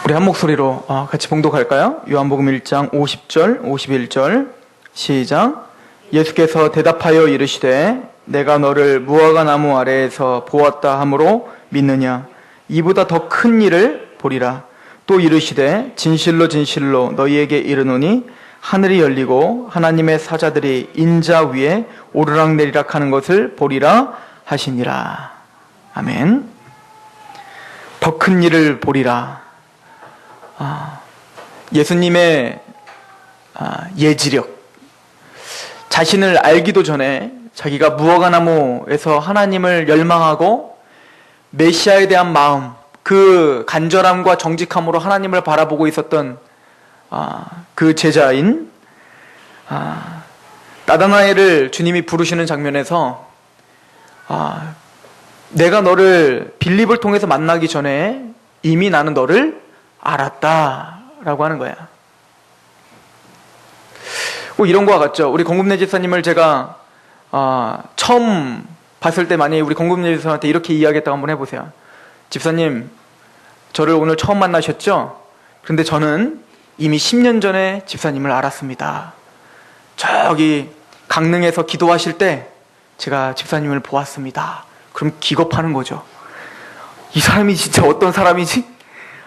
우리 한 목소리로 같이 봉독할까요? 요한복음 1장 50절, 51절 시작. 예수께서 대답하여 이르시되 내가 너를 무화과 나무 아래에서 보았다 하므로 믿느냐? 이보다 더 큰 일을 보리라. 또 이르시되 진실로 진실로 너희에게 이르노니 하늘이 열리고 하나님의 사자들이 인자 위에 오르락내리락 하는 것을 보리라 하시니라. 아멘. 더 큰 일을 보리라. 예수님의 예지력, 자신을 알기도 전에 자기가 무화과나무에서 하나님을 열망하고 메시아에 대한 마음, 그 간절함과 정직함으로 하나님을 바라보고 있었던 그 제자인 나다나엘을 주님이 부르시는 장면에서 내가 너를 빌립을 통해서 만나기 전에 이미 나는 너를 알았다라고 하는 거야. 꼭 이런 거와 같죠. 우리 공급내 집사님을 제가 처음 봤을 때 만약에 우리 공급내 집사한테 이렇게 이야기했다고 한번 해보세요. 집사님, 저를 오늘 처음 만나셨죠? 그런데 저는 이미 10년 전에 집사님을 알았습니다. 저기 강릉에서 기도하실 때 제가 집사님을 보았습니다. 그럼 기겁하는 거죠. 이 사람이 진짜 어떤 사람이지?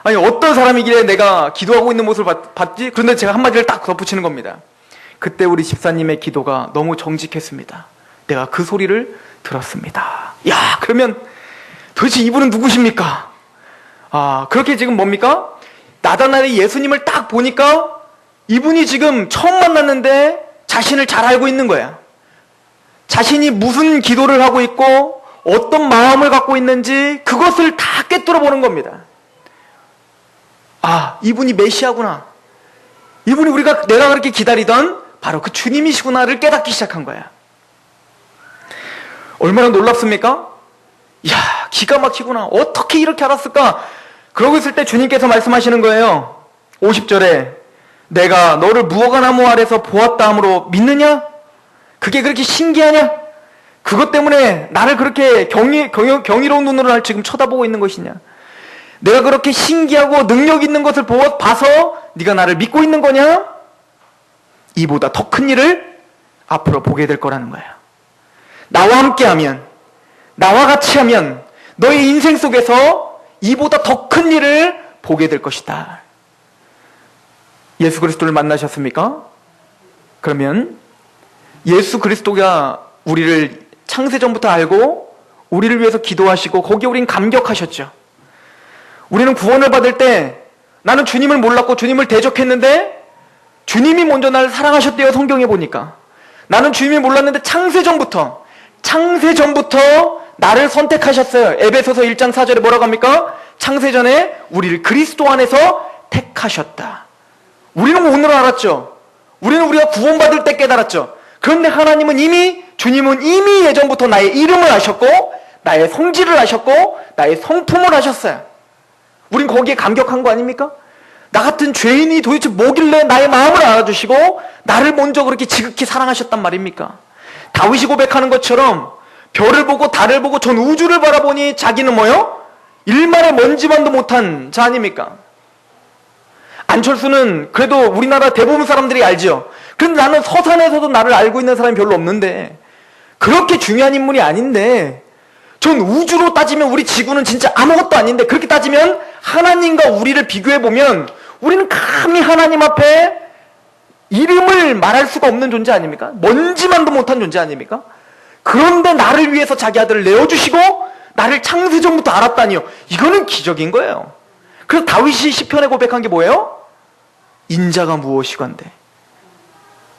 아니, 어떤 사람이길래 내가 기도하고 있는 모습을 봤지? 그런데 제가 한마디를 딱 덧붙이는 겁니다. 그때 우리 집사님의 기도가 너무 정직했습니다. 내가 그 소리를 들었습니다. 야, 그러면 도대체 이분은 누구십니까? 그렇게 지금 뭡니까? 나다나엘이 예수님을 딱 보니까 이분이 지금 처음 만났는데 자신을 잘 알고 있는 거야. 자신이 무슨 기도를 하고 있고 어떤 마음을 갖고 있는지 그것을 다 꿰뚫어 보는 겁니다. 이분이 메시아구나. 이분이 내가 그렇게 기다리던 바로 그 주님이시구나를 깨닫기 시작한 거야. 얼마나 놀랍습니까? 이야, 기가 막히구나. 어떻게 이렇게 알았을까? 그러고 있을 때 주님께서 말씀하시는 거예요. 50절에 내가 너를 무화과나무 아래서 보았다 함으로 믿느냐? 그게 그렇게 신기하냐? 그것 때문에 나를 그렇게 경이로운 눈으로 날 지금 쳐다보고 있는 것이냐? 내가 그렇게 신기하고 능력 있는 것을 봐서 네가 나를 믿고 있는 거냐? 이보다 더 큰 일을 앞으로 보게 될 거라는 거야. 나와 함께 하면, 나와 같이 하면 너의 인생 속에서 이보다 더 큰 일을 보게 될 것이다. 예수 그리스도를 만나셨습니까? 그러면 예수 그리스도가 우리를 창세전부터 알고 우리를 위해서 기도하시고 거기에 우린 감격하셨죠. 우리는 구원을 받을 때 나는 주님을 몰랐고 주님을 대적했는데 주님이 먼저 나를 사랑하셨대요. 성경에 보니까. 나는 주님을 몰랐는데 창세전부터 나를 선택하셨어요. 에베소서 1장 4절에 뭐라고 합니까? 창세전에 우리를 그리스도 안에서 택하셨다. 우리는 오늘 알았죠. 우리는 우리가 구원받을 때 깨달았죠. 그런데 주님은 이미 예전부터 나의 이름을 아셨고 나의 성질을 아셨고 나의 성품을 아셨어요. 우린 거기에 감격한 거 아닙니까? 나 같은 죄인이 도대체 뭐길래 나의 마음을 알아주시고 나를 먼저 그렇게 지극히 사랑하셨단 말입니까? 다윗이 고백하는 것처럼 별을 보고 달을 보고 전 우주를 바라보니 자기는 뭐요? 일말의 먼지만도 못한 자 아닙니까? 안철수는 그래도 우리나라 대부분 사람들이 알죠. 그런데 나는 서산에서도 나를 알고 있는 사람이 별로 없는데 그렇게 중요한 인물이 아닌데 전 우주로 따지면 우리 지구는 진짜 아무것도 아닌데 그렇게 따지면 하나님과 우리를 비교해보면 우리는 감히 하나님 앞에 이름을 말할 수가 없는 존재 아닙니까? 먼지만도 못한 존재 아닙니까? 그런데 나를 위해서 자기 아들을 내어주시고 나를 창세전부터 알았다니요. 이거는 기적인 거예요. 그래서 다윗이 시편에 고백한 게 뭐예요? 인자가 무엇이건데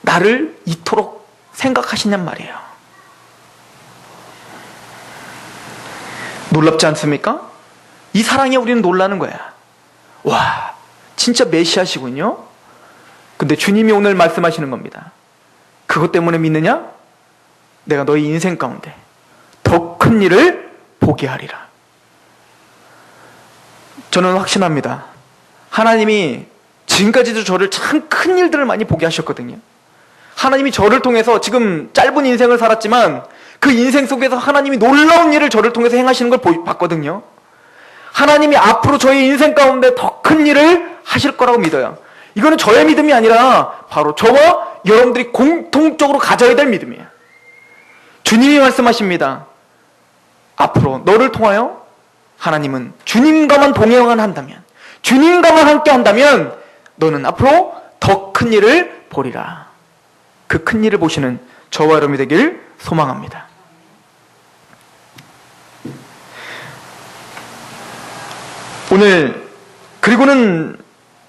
나를 이토록 생각하시냔 말이에요. 놀랍지 않습니까? 이 사랑에 우리는 놀라는 거야. 와, 진짜 메시아시군요. 근데 주님이 오늘 말씀하시는 겁니다. 그것 때문에 믿느냐? 내가 너희 인생 가운데 더 큰 일을 보게 하리라. 저는 확신합니다. 하나님이 지금까지도 저를 참 큰 일들을 많이 보게 하셨거든요. 하나님이 저를 통해서 지금 짧은 인생을 살았지만 그 인생 속에서 하나님이 놀라운 일을 저를 통해서 행하시는 걸 봤거든요. 하나님이 앞으로 저희 인생 가운데 더 큰 일을 하실 거라고 믿어요. 이거는 저의 믿음이 아니라 바로 저와 여러분들이 공통적으로 가져야 될 믿음이에요. 주님이 말씀하십니다. 앞으로 너를 통하여 하나님은 주님과만 동행을 한다면, 주님과만 함께 한다면 너는 앞으로 더 큰 일을 보리라. 그 큰 일을 보시는 저와 여러분이 되길 소망합니다. 오늘 그리고는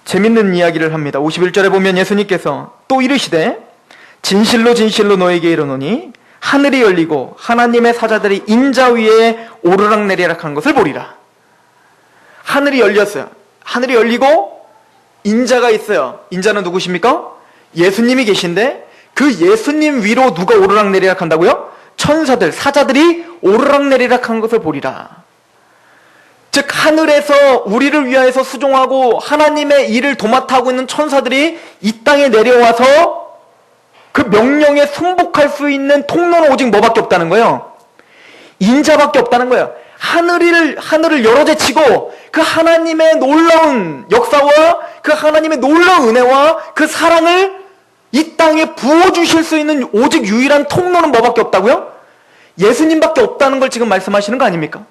재밌는 이야기를 합니다. 51절에 보면 예수님께서 또 이르시되 진실로 진실로 너에게 이르노니 하늘이 열리고 하나님의 사자들이 인자 위에 오르락내리락 하는 것을 보리라. 하늘이 열렸어요. 하늘이 열리고 인자가 있어요. 인자는 누구십니까? 예수님이 계신데 그 예수님 위로 누가 오르락내리락 한다고요? 천사들, 사자들이 오르락내리락 하는 것을 보리라. 즉 하늘에서 우리를 위하여서 수종하고 하나님의 일을 도맡아 하고 있는 천사들이 이 땅에 내려와서 그 명령에 순복할 수 있는 통로는 오직 뭐밖에 없다는 거예요? 인자밖에 없다는 거예요. 하늘을 열어제치고 그 하나님의 놀라운 역사와 그 하나님의 놀라운 은혜와 그 사랑을 이 땅에 부어주실 수 있는 오직 유일한 통로는 뭐밖에 없다고요? 예수님밖에 없다는 걸 지금 말씀하시는 거 아닙니까?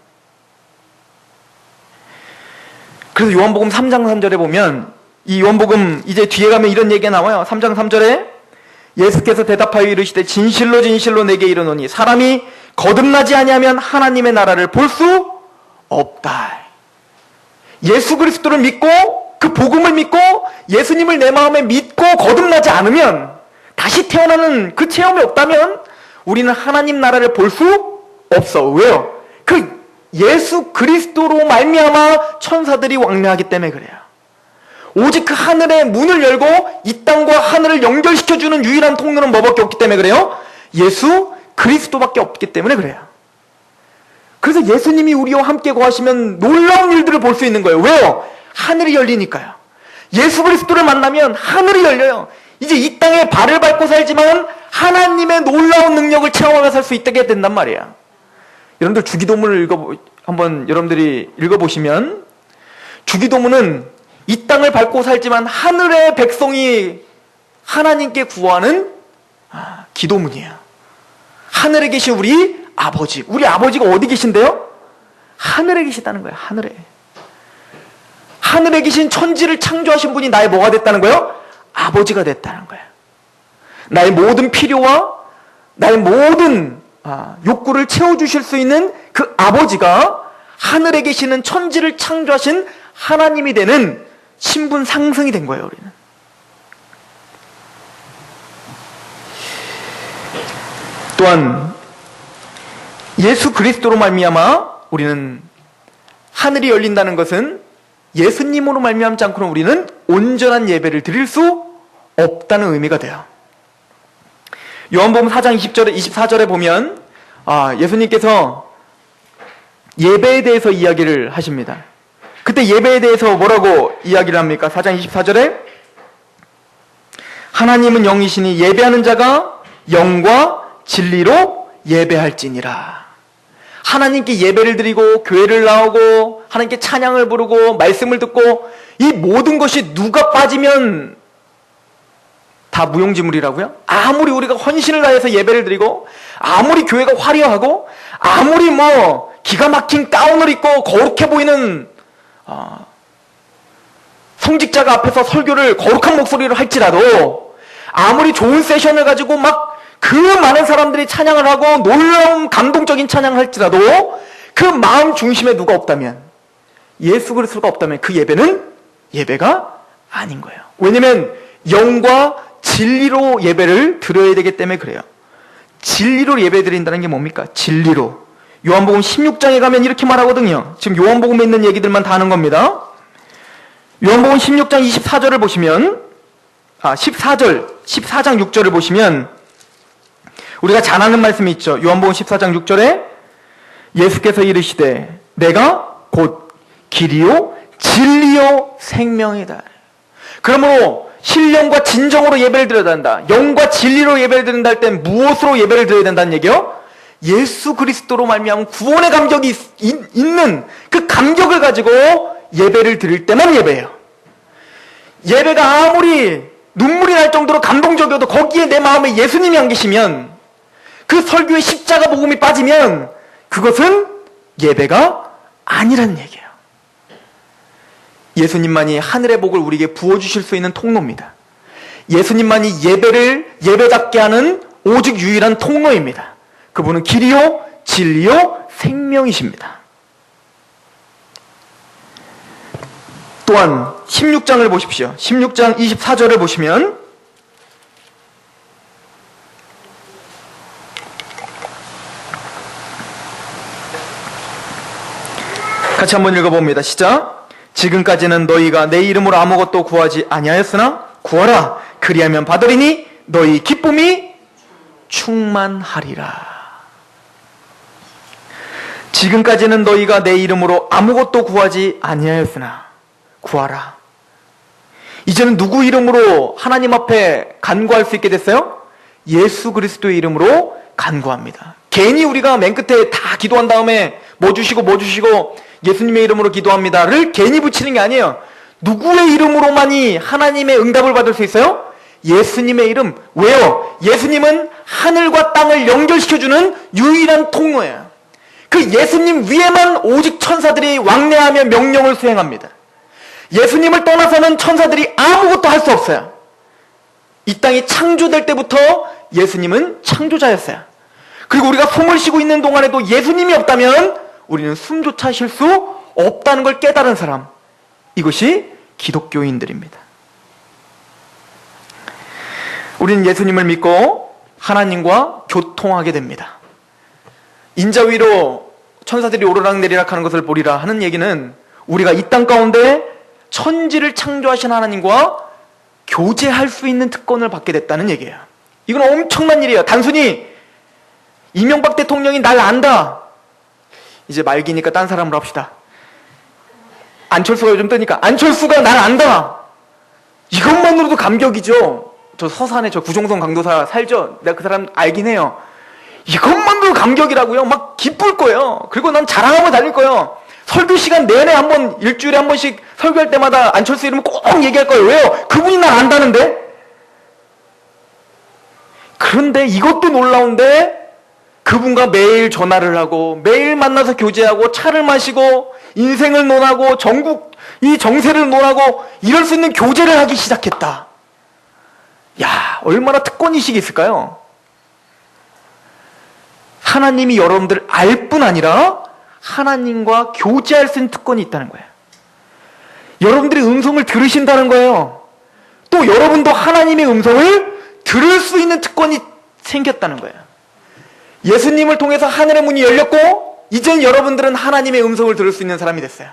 그래서 요한복음 3장 3절에 보면 이 요한복음 이제 뒤에 가면 이런 얘기가 나와요. 3장 3절에 예수께서 대답하여 이르시되 진실로 진실로 내게 이르노니 사람이 거듭나지 아니하면 하나님의 나라를 볼 수 없다. 예수 그리스도를 믿고 그 복음을 믿고 예수님을 내 마음에 믿고 거듭나지 않으면, 다시 태어나는 그 체험이 없다면 우리는 하나님 나라를 볼 수 없어. 왜요? 그 예수 그리스도로 말미암아 천사들이 왕래하기 때문에 그래요. 오직 그 하늘의 문을 열고 이 땅과 하늘을 연결시켜주는 유일한 통로는 뭐밖에 없기 때문에 그래요? 예수 그리스도밖에 없기 때문에 그래요. 그래서 예수님이 우리와 함께 거하시면 놀라운 일들을 볼 수 있는 거예요. 왜요? 하늘이 열리니까요. 예수 그리스도를 만나면 하늘이 열려요. 이제 이 땅에 발을 밟고 살지만 하나님의 놀라운 능력을 체험하며 살 수 있게 된단 말이에요. 여러분들 주기도문을 한번 여러분들이 읽어보시면 주기도문은 이 땅을 밟고 살지만 하늘의 백성이 하나님께 구하는 기도문이에요. 하늘에 계신 우리 아버지. 우리 아버지가 어디 계신데요? 하늘에 계시다는 거예요. 하늘에 계신 천지를 창조하신 분이 나의 뭐가 됐다는 거예요? 아버지가 됐다는 거예요. 나의 모든 필요와 나의 모든 욕구를 채워주실 수 있는 그 아버지가 하늘에 계시는 천지를 창조하신 하나님이 되는 신분 상승이 된 거예요. 우리는 또한 예수 그리스도로 말미암아 우리는 하늘이 열린다는 것은 예수님으로 말미암지 않고는 우리는 온전한 예배를 드릴 수 없다는 의미가 돼요. 요한복음 4장 20절에 24절에 보면 예수님께서 예배에 대해서 이야기를 하십니다. 그때 예배에 대해서 뭐라고 이야기를 합니까? 4장 24절에 하나님은 영이시니 예배하는 자가 영과 진리로 예배할지니라. 하나님께 예배를 드리고 교회를 나오고 하나님께 찬양을 부르고 말씀을 듣고 이 모든 것이 누가 빠지면 다 무용지물이라고요? 아무리 우리가 헌신을 다해서 예배를 드리고 아무리 교회가 화려하고 아무리 기가 막힌 가운을 입고 거룩해 보이는 성직자가 앞에서 설교를 거룩한 목소리로 할지라도 아무리 좋은 세션을 가지고 그 많은 사람들이 찬양을 하고 놀라운 감동적인 찬양을 할지라도 그 마음 중심에 누가 없다면, 예수 그리스도가 없다면 그 예배는 예배가 아닌 거예요. 왜냐면 영과 진리로 예배를 드려야 되기 때문에 그래요. 진리로 예배 드린다는 게 뭡니까? 진리로. 요한복음 16장에 가면 이렇게 말하거든요. 지금 요한복음에 있는 얘기들만 다 하는 겁니다. 요한복음 16장 24절을 보시면 14장 6절을 보시면 우리가 잘 아는 말씀이 있죠. 요한복음 14장 6절에 예수께서 이르시되 내가 곧 길이요 진리요 생명이다. 그러므로 신령과 진정으로 예배를 드려야 한다. 영과 진리로 예배를 드린다 할 땐 무엇으로 예배를 드려야 된다는 얘기요? 예수 그리스도로 말미암은 구원의 감격이 있는 그 감격을 가지고 예배를 드릴 때만 예배예요. 예배가 아무리 눈물이 날 정도로 감동적이어도 거기에 내 마음에 예수님이 안 계시면, 그 설교에 십자가 복음이 빠지면 그것은 예배가 아니라는 얘기예요. 예수님만이 하늘의 복을 우리에게 부어주실 수 있는 통로입니다. 예수님만이 예배를 예배답게 하는 오직 유일한 통로입니다. 그분은 길이요 진리요 생명이십니다. 또한 16장을 보십시오. 16장 24절을 보시면 같이 한번 읽어봅니다. 시작. 지금까지는 너희가 내 이름으로 아무것도 구하지 아니하였으나 구하라. 그리하면 받으리니 너희 기쁨이 충만하리라. 지금까지는 너희가 내 이름으로 아무것도 구하지 아니하였으나 구하라. 이제는 누구 이름으로 하나님 앞에 간구할 수 있게 됐어요? 예수 그리스도의 이름으로 간구합니다. 괜히 우리가 맨 끝에 다 기도한 다음에 뭐 주시고 예수님의 이름으로 기도합니다를 괜히 붙이는 게 아니에요. 누구의 이름으로만이 하나님의 응답을 받을 수 있어요? 예수님의 이름. 왜요? 예수님은 하늘과 땅을 연결시켜주는 유일한 통로예요. 그 예수님 위에만 오직 천사들이 왕래하며 명령을 수행합니다. 예수님을 떠나서는 천사들이 아무것도 할 수 없어요. 이 땅이 창조될 때부터 예수님은 창조자였어요. 그리고 우리가 숨을 쉬고 있는 동안에도 예수님이 없다면 우리는 숨조차 쉴 수 없다는 걸 깨달은 사람, 이것이 기독교인들입니다. 우리는 예수님을 믿고 하나님과 교통하게 됩니다. 인자 위로 천사들이 오르락내리락 하는 것을 보리라 하는 얘기는 우리가 이 땅 가운데 천지를 창조하신 하나님과 교제할 수 있는 특권을 받게 됐다는 얘기예요. 이건 엄청난 일이에요. 단순히 이명박 대통령이 날 안다, 이제 말기니까 딴 사람으로 합시다. 안철수가 요즘 뜨니까 안철수가 날 안다, 이것만으로도 감격이죠. 저 서산에 저 구종선 강도사 살죠? 내가 그 사람 알긴 해요. 이것만으로도 감격이라고요. 막 기쁠 거예요. 그리고 난 자랑하며 달릴 거예요. 설교 시간 내내 일주일에 한 번씩 설교할 때마다 안철수 이름을 꼭 얘기할 거예요. 왜요? 그분이 날 안다는데? 그런데 이것도 놀라운데, 그분과 매일 전화를 하고 매일 만나서 교제하고 차를 마시고 인생을 논하고 이 정세를 논하고 이럴 수 있는 교제를 하기 시작했다. 야, 얼마나 특권의식이 있을까요? 하나님이 여러분들을 알 뿐 아니라 하나님과 교제할 수 있는 특권이 있다는 거예요. 여러분들이 음성을 들으신다는 거예요. 또 여러분도 하나님의 음성을 들을 수 있는 특권이 생겼다는 거예요. 예수님을 통해서 하늘의 문이 열렸고 이제는 여러분들은 하나님의 음성을 들을 수 있는 사람이 됐어요.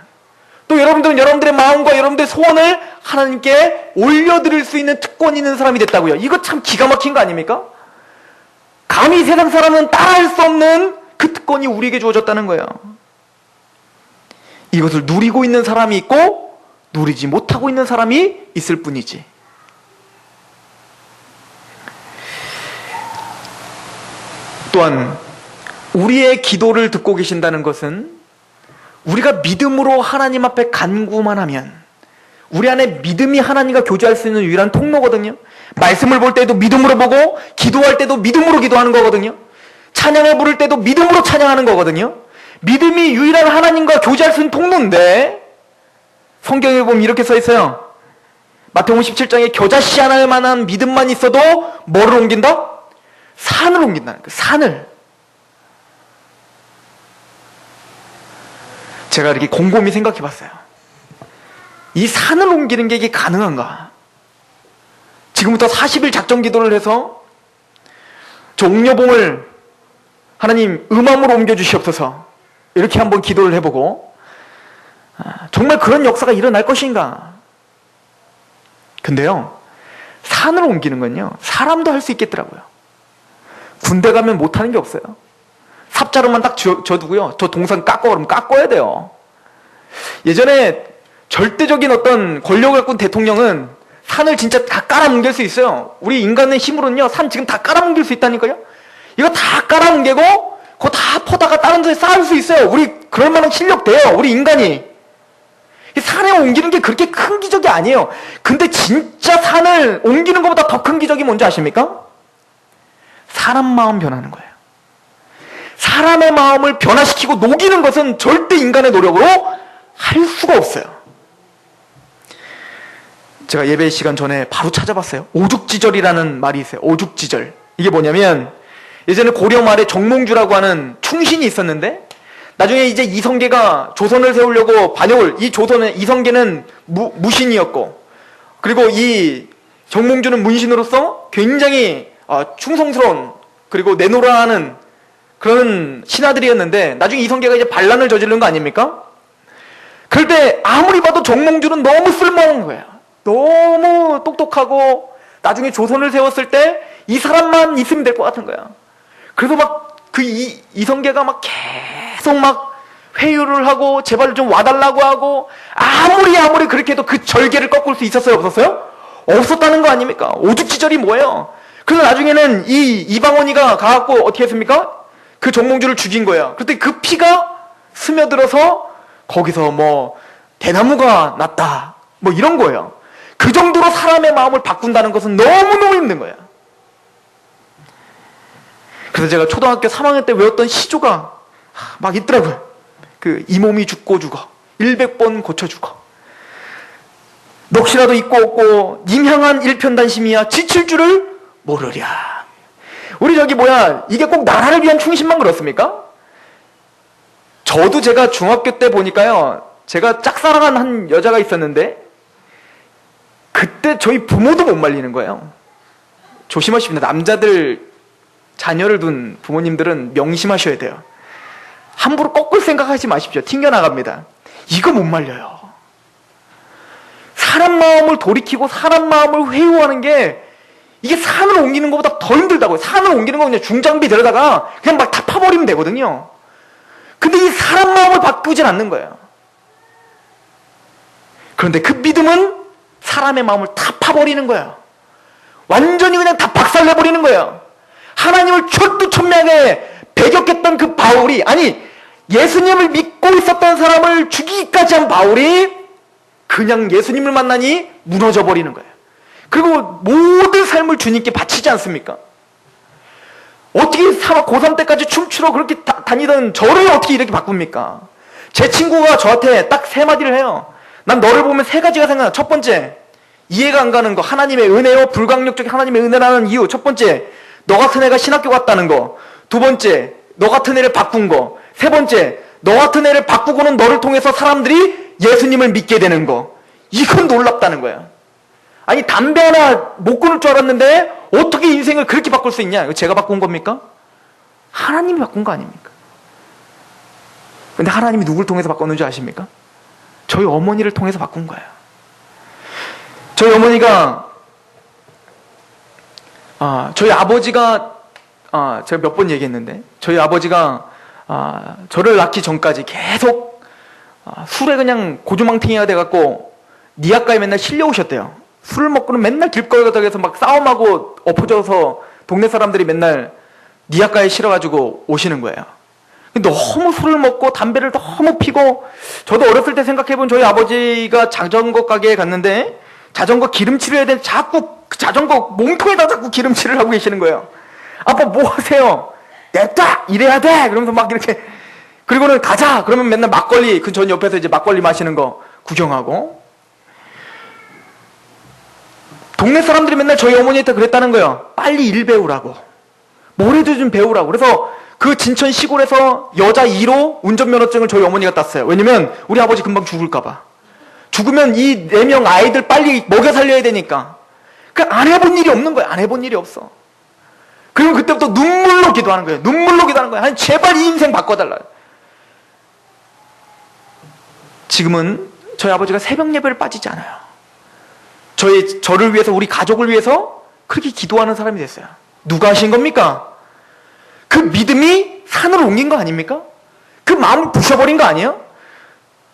또 여러분들은 여러분들의 마음과 여러분들의 소원을 하나님께 올려드릴 수 있는 특권이 있는 사람이 됐다고요. 이거 참 기가 막힌 거 아닙니까? 감히 세상 사람은 따라할 수 없는 그 특권이 우리에게 주어졌다는 거예요. 이것을 누리고 있는 사람이 있고 누리지 못하고 있는 사람이 있을 뿐이지. 또한 우리의 기도를 듣고 계신다는 것은 우리가 믿음으로 하나님 앞에 간구만 하면, 우리 안에 믿음이 하나님과 교제할 수 있는 유일한 통로거든요. 말씀을 볼 때도 믿음으로 보고 기도할 때도 믿음으로 기도하는 거거든요. 찬양을 부를 때도 믿음으로 찬양하는 거거든요. 믿음이 유일한 하나님과 교제할 수 있는 통로인데, 성경에 보면 이렇게 써 있어요. 마태복음 17장에 겨자씨 하나만한 믿음만 있어도 뭐를 옮긴다? 산을 옮긴다는 거예요. 산을. 제가 이렇게 곰곰이 생각해 봤어요. 이 산을 옮기는 게 이게 가능한가? 지금부터 40일 작전 기도를 해서 저 옥녀봉을 하나님 음암으로 옮겨주시옵소서, 이렇게 한번 기도를 해보고 정말 그런 역사가 일어날 것인가? 근데요, 산을 옮기는 건요, 사람도 할 수 있겠더라고요. 군대 가면 못하는 게 없어요. 삽자루만 딱 져두고요, 저 동산 깎어 그러면 깎아야 돼요. 예전에 절대적인 어떤 권력을 갖고 대통령은 산을 진짜 다 깔아뭉갤 수 있어요. 우리 인간의 힘으로는요, 산 지금 다 깔아뭉갤 수 있다니까요. 이거 다 깔아뭉개고 그거 다 퍼다가 다른 데에 쌓을 수 있어요. 우리 그럴 만한 실력 돼요. 우리 인간이. 산에 옮기는 게 그렇게 큰 기적이 아니에요. 근데 진짜 산을 옮기는 것보다 더 큰 기적이 뭔지 아십니까? 사람 마음 변하는 거예요. 사람의 마음을 변화시키고 녹이는 것은 절대 인간의 노력으로 할 수가 없어요. 제가 예배 시간 전에 바로 찾아봤어요. 오죽지절이라는 말이 있어요. 오죽지절. 이게 뭐냐면 예전에 고려 말에 정몽주라고 하는 충신이 있었는데 나중에 이제 이성계가 조선을 세우려고 반역을, 이 조선의 이성계는 무신이었고, 그리고 이 정몽주는 문신으로서 굉장히 충성스러운, 그리고 내노라 하는 그런 신하들이었는데, 나중에 이성계가 이제 반란을 저지른 거 아닙니까? 그럴 때 아무리 봐도 정몽주는 너무 쓸모없는 거예요. 너무 똑똑하고, 나중에 조선을 세웠을 때 이 사람만 있으면 될 것 같은 거야. 그래서 막 그 이성계가 막 계속 막 회유를 하고 제발 좀 와달라고 하고, 아무리 그렇게 해도 그 절개를 꺾을 수 있었어요? 없었어요? 없었다는 거 아닙니까? 오죽지절이 뭐예요? 그래서 나중에는 이 이방원이가 가갖고 어떻게 했습니까? 그 정몽주를 죽인 거예요. 그때 그 피가 스며들어서 거기서 뭐 대나무가 났다 뭐 이런 거예요. 그 정도로 사람의 마음을 바꾼다는 것은 너무너무 힘든 거예요. 그래서 제가 초등학교 3학년 때 외웠던 시조가 막 있더라고요. 그 이 몸이 죽고 죽어 100번 고쳐 죽어 넋이라도 있고 없고 님 향한 일편단심이야 지칠 줄을 모르랴. 우리 저기 뭐야, 이게 꼭 나라를 위한 충신만 그렇습니까? 저도 제가 중학교 때 보니까요, 제가 짝사랑한 한 여자가 있었는데 그때 저희 부모도 못 말리는 거예요. 조심하십니다. 남자들 자녀를 둔 부모님들은 명심하셔야 돼요. 함부로 꺾을 생각하지 마십시오. 튕겨나갑니다. 이거 못 말려요. 사람 마음을 돌이키고 사람 마음을 회유하는 게, 이게 산을 옮기는 것보다 더 힘들다고요. 산을 옮기는 거 그냥 중장비 데려다가 그냥 막 다 파버리면 되거든요. 근데 이 사람 마음을 바꾸진 않는 거예요. 그런데 그 믿음은 사람의 마음을 다 파버리는 거예요. 완전히 그냥 다 박살내버리는 거예요. 하나님을 철두철미하게 배격했던 그 바울이, 아니 예수님을 믿고 있었던 사람을 죽이기까지 한 바울이 그냥 예수님을 만나니 무너져 버리는 거예요. 그리고 모든 삶을 주님께 바치지 않습니까? 어떻게 고3 때까지 춤추러 그렇게 다니던 저를 어떻게 이렇게 바꿉니까? 제 친구가 저한테 딱 3마디를 해요. 난 너를 보면 3가지가 생각나. 첫 번째, 이해가 안 가는 거. 하나님의 은혜요, 불강력적인 하나님의 은혜라는 이유. 첫 번째, 너 같은 애가 신학교 갔다는 거. 두 번째, 너 같은 애를 바꾼 거. 세 번째, 너 같은 애를 바꾸고는 너를 통해서 사람들이 예수님을 믿게 되는 거. 이건 놀랍다는 거야. 아니 담배 하나 못 끊을 줄 알았는데 어떻게 인생을 그렇게 바꿀 수 있냐? 이거 제가 바꾼 겁니까? 하나님이 바꾼 거 아닙니까? 근데 하나님이 누굴 통해서 바꿨는지 아십니까? 저희 어머니를 통해서 바꾼 거예요. 저희 어머니가 저희 아버지가 제가 몇 번 얘기했는데, 저희 아버지가 저를 낳기 전까지 계속 술에 그냥 고주망탱이가 돼갖고 니아가에 맨날 실려오셨대요. 술을 먹고는 맨날 길거리에서 막 싸움하고 엎어져서 동네 사람들이 맨날 니아가에 실어가지고 오시는 거예요. 너무 술을 먹고 담배를 너무 피고, 저도 어렸을 때 생각해본 저희 아버지가 자전거 가게에 갔는데 자전거 기름칠을 해야 되는데 자꾸 그 자전거 몸통에다 자꾸 기름칠을 하고 계시는 거예요. 아빠 뭐 하세요? 냅다 이래야 돼! 그러면서 막 이렇게, 그리고는 가자! 그러면 맨날 막걸리, 그 전 옆에서 이제 막걸리 마시는 거 구경하고. 동네 사람들이 맨날 저희 어머니한테 그랬다는 거예요. 빨리 일 배우라고. 뭐래도 좀 배우라고. 그래서 그 진천 시골에서 여자 2로 운전면허증을 저희 어머니가 땄어요. 왜냐면 우리 아버지 금방 죽을까봐. 죽으면 이 4명 아이들 빨리 먹여 살려야 되니까. 안 해본 일이 없는 거예요. 안 해본 일이 없어. 그리고 그때부터 눈물로 기도하는 거예요. 눈물로 기도하는 거예요. 아니 제발 이 인생 바꿔달라. 지금은 저희 아버지가 새벽 예배를 빠지지 않아요. 저를 위해서, 우리 가족을 위해서 그렇게 기도하는 사람이 됐어요. 누가 하신 겁니까? 그 믿음이 산으로 옮긴 거 아닙니까? 그 마음을 부셔버린 거 아니에요?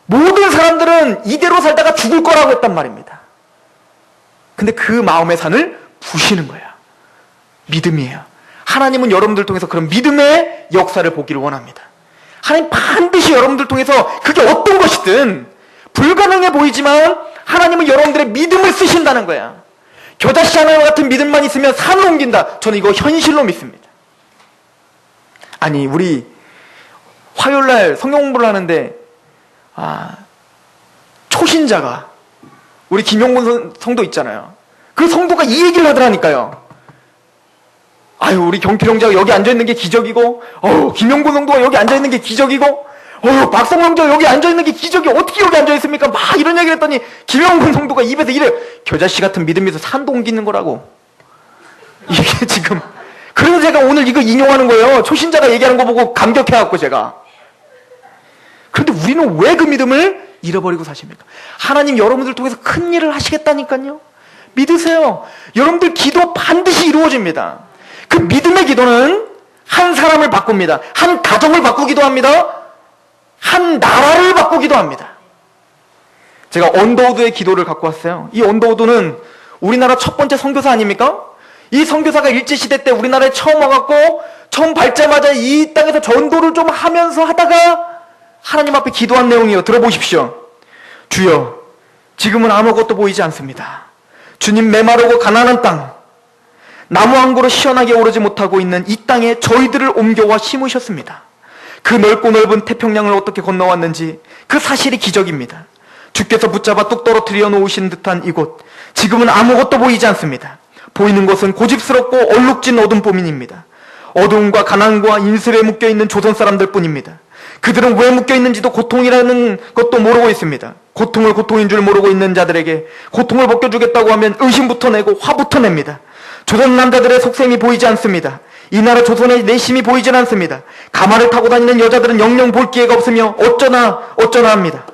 모든 사람들은 이대로 살다가 죽을 거라고 했단 말입니다. 근데 그 마음의 산을 부시는 거예요. 믿음이에요. 하나님은 여러분들 통해서 그런 믿음의 역사를 보기를 원합니다. 하나님 반드시 여러분들 통해서 그게 어떤 것이든 불가능해 보이지만 하나님은 여러분들의 믿음을 쓰신다는 거야. 겨자씨 하나와 같은 믿음만 있으면 산을 옮긴다. 저는 이거 현실로 믿습니다. 아니, 우리 화요일날 성경 공부를 하는데 초신자가 우리 김용곤 성도 있잖아요. 그 성도가 이 얘기를 하더라니까요. 아유, 우리 경필 형제가 여기 앉아있는 게 기적이고, 김용곤 성도가 여기 앉아있는 게 기적이고, 박성호 형제가 여기 앉아있는 게 기적이 어떻게 여기 앉아있습니까? 막 이런 얘기를 했더니 김용곤 성도가 입에서 이래. 겨자씨 같은 믿음에서 산도 옮기는 거라고. 이게 지금. 그래서 제가 오늘 이거 인용하는 거예요. 초신자가 얘기하는 거 보고 감격해갖고 제가. 그런데 우리는 왜 그 믿음을 잃어버리고 사십니까? 하나님 여러분들 통해서 큰 일을 하시겠다니까요. 믿으세요. 여러분들 기도 반드시 이루어집니다. 그 믿음의 기도는 한 사람을 바꿉니다. 한 가정을 바꾸기도 합니다. 한 나라를 바꾸기도 합니다. 제가 언더우드의 기도를 갖고 왔어요. 이 언더우드는 우리나라 첫 번째 선교사 아닙니까? 이 선교사가 일제시대 때 우리나라에 처음 와갖고 처음 밟자마자 이 땅에서 전도를 좀 하면서 하다가 하나님 앞에 기도한 내용이에요. 들어보십시오. 주여, 지금은 아무것도 보이지 않습니다. 주님, 메마르고 가난한 땅, 나무 한 그루 시원하게 오르지 못하고 있는 이 땅에 저희들을 옮겨와 심으셨습니다. 그 넓고 넓은 태평양을 어떻게 건너왔는지 그 사실이 기적입니다. 주께서 붙잡아 뚝 떨어뜨려 놓으신 듯한 이곳, 지금은 아무것도 보이지 않습니다. 보이는 것은 고집스럽고 얼룩진 어둠뿐입니다. 어두움과 가난과 인슬에 묶여있는 조선 사람들 뿐입니다. 그들은 왜 묶여있는지도 고통이라는 것도 모르고 있습니다. 고통을 고통인 줄 모르고 있는 자들에게 고통을 벗겨주겠다고 하면 의심부터 내고 화부터 냅니다. 조선 남자들의 속셈이 보이지 않습니다. 이 나라 조선의 내심이 보이질 않습니다. 가마를 타고 다니는 여자들은 영영 볼 기회가 없으며 어쩌나 합니다.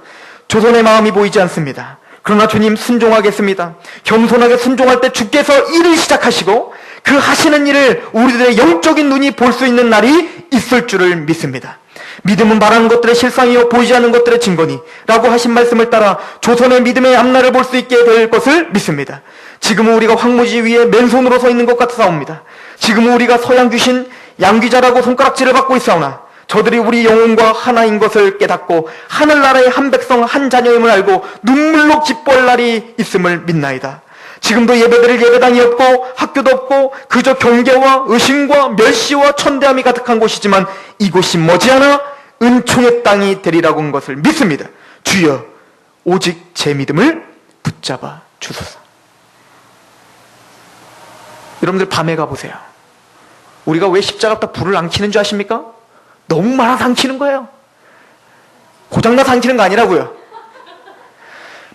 조선의 마음이 보이지 않습니다. 그러나 주님, 순종하겠습니다. 겸손하게 순종할 때 주께서 일을 시작하시고 그 하시는 일을 우리들의 영적인 눈이 볼 수 있는 날이 있을 줄을 믿습니다. 믿음은 말하는 것들의 실상이요 보이지 않는 것들의 증거니 라고 하신 말씀을 따라 조선의 믿음의 앞날을 볼 수 있게 될 것을 믿습니다. 지금은 우리가 황무지 위에 맨손으로 서 있는 것 같사옵니다. 지금은 우리가 서양 귀신 양귀자라고 손가락질을 받고 있사오나 저들이 우리 영혼과 하나인 것을 깨닫고 하늘나라의 한 백성 한 자녀임을 알고 눈물로 기뻐할 날이 있음을 믿나이다. 지금도 예배드릴 예배당이 없고 학교도 없고 그저 경계와 의심과 멸시와 천대함이 가득한 곳이지만 이곳이 머지않아 은총의 땅이 되리라고 한 것을 믿습니다. 주여, 오직 제 믿음을 붙잡아 주소서. 여러분들 밤에 가보세요. 우리가 왜 십자가에다 불을 안 켜는 줄 아십니까? 너무 많아서 안 켜는 거예요. 고장나서 안 켜는 거 아니라고요.